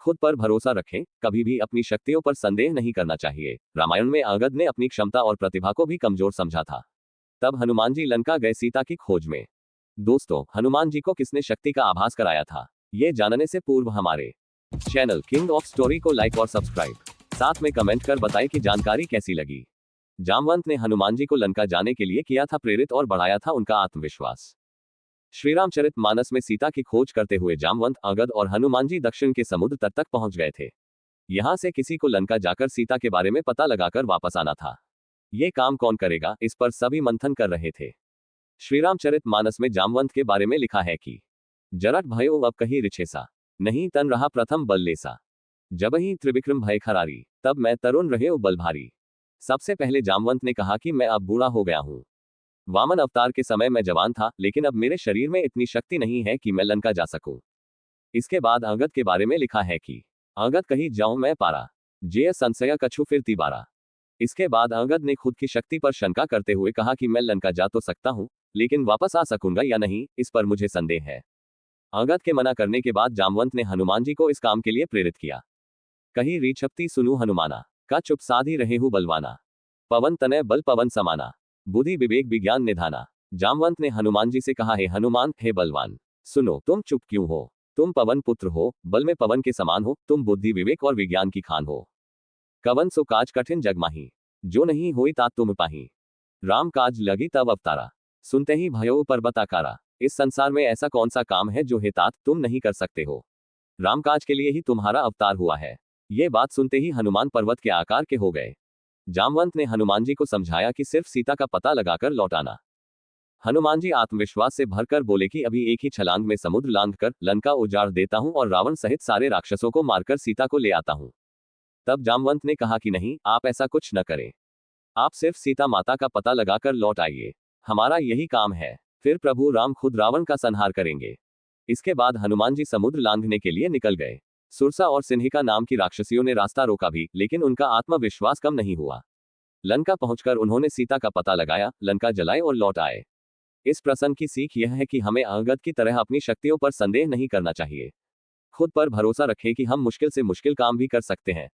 खुद पर भरोसा रखें, कभी भी अपनी शक्तियों पर संदेह नहीं करना चाहिए। रामायण में अंगद ने अपनी क्षमता और प्रतिभा को भी कमजोर समझा था। तब हनुमान जी लंका गए सीता की खोज में। दोस्तों, हनुमान जी को किसने शक्ति का आभास कराया था, ये जानने से पूर्व हमारे चैनल किंग ऑफ स्टोरी को लाइक और सब्सक्राइब, साथ में कमेंट कर बताएं कि जानकारी कैसी लगी। जामवंत ने हनुमान जी को लंका जाने के लिए किया था प्रेरित और बढ़ाया था उनका आत्मविश्वास। श्रीरामचरित मानस में सीता की खोज करते हुए जामवंत, अंगद और हनुमान जी दक्षिण के समुद्र तट तक पहुंच गए थे। यहां से किसी को लंका जाकर सीता के बारे में पता लगाकर वापस आना था। ये काम कौन करेगा, इस पर सभी मंथन कर रहे थे। श्रीरामचरित मानस में जामवंत के बारे में लिखा है कि जरठ भयो अब कही रिछेसा, नहीं तन रहा प्रथम बल लेसा, जब ही त्रिविक्रम भय खरारी, तब मैं तरुण रहे बल भारी। सबसे पहले जामवंत ने कहा कि मैं अब बूढ़ा हो गया हूं। वामन अवतार के समय मैं जवान था, लेकिन अब मेरे शरीर में इतनी शक्ति नहीं है कि मैं लंका जा सकूं। इसके बाद अंगद के बारे में लिखा है कि अंगद कही जाऊं मैं पारा, जेय संशय कछु फिर तिबारा। इसके बाद अंगद ने खुद की शक्ति पर शंका करते हुए कहा कि मैं लंका जा तो सकता हूं, लेकिन वापस आ सकूंगा या नहीं, इस पर मुझे संदेह है। अंगद के मना करने के बाद जामवंत ने हनुमान जी को इस काम के लिए प्रेरित किया। कही रीछपति सुनु हनुमाना, का चुप साधी रहे हु बलवाना, पवन तनय बल पवन समाना, बुद्धि विवेक विज्ञान निधाना। जामवंत ने हनुमान जी से कहा, हे हनुमान, हे बलवान, सुनो, तुम चुप क्यों हो? तुम पवन पुत्र हो, बल में पवन के समान हो, तुम बुद्धि विवेक और विज्ञान की खान हो। कवन सो काज कठिन जग माही, जो नहीं होई तात तुम पाही। राम काज लगी तब अवतारा, सुनते ही भयो पर्वत आकारा। इस संसार में ऐसा कौन सा काम है जो हे तात तुम नहीं कर सकते हो? रामकाज के लिए ही तुम्हारा अवतार हुआ है। ये बात सुनते ही हनुमान पर्वत के आकार के हो गए। जामवंत ने हनुमान जी को समझाया कि सिर्फ सीता का पता लगाकर लौट आना। हनुमान जी आत्मविश्वास से भरकर बोले कि अभी एक ही छलांग में समुद्र लांघकर लंका उजाड़ देता हूं और रावण सहित सारे राक्षसों को मारकर सीता को ले आता हूं। तब जामवंत ने कहा कि नहीं, आप ऐसा कुछ न करें। आप सिर्फ सीता माता का पता लगाकर लौट आइए, हमारा यही काम है। फिर प्रभु राम खुद रावण का संहार करेंगे। इसके बाद हनुमान जी समुद्र लांघने के लिए निकल गए। सुरसा और सिन्हिका नाम की राक्षसियों ने रास्ता रोका भी, लेकिन उनका आत्मविश्वास कम नहीं हुआ। लंका पहुंचकर उन्होंने सीता का पता लगाया, लंका जलाए और लौट आए। इस प्रसंग की सीख यह है कि हमें अंगद की तरह अपनी शक्तियों पर संदेह नहीं करना चाहिए। खुद पर भरोसा रखें कि हम मुश्किल से मुश्किल काम भी कर सकते हैं।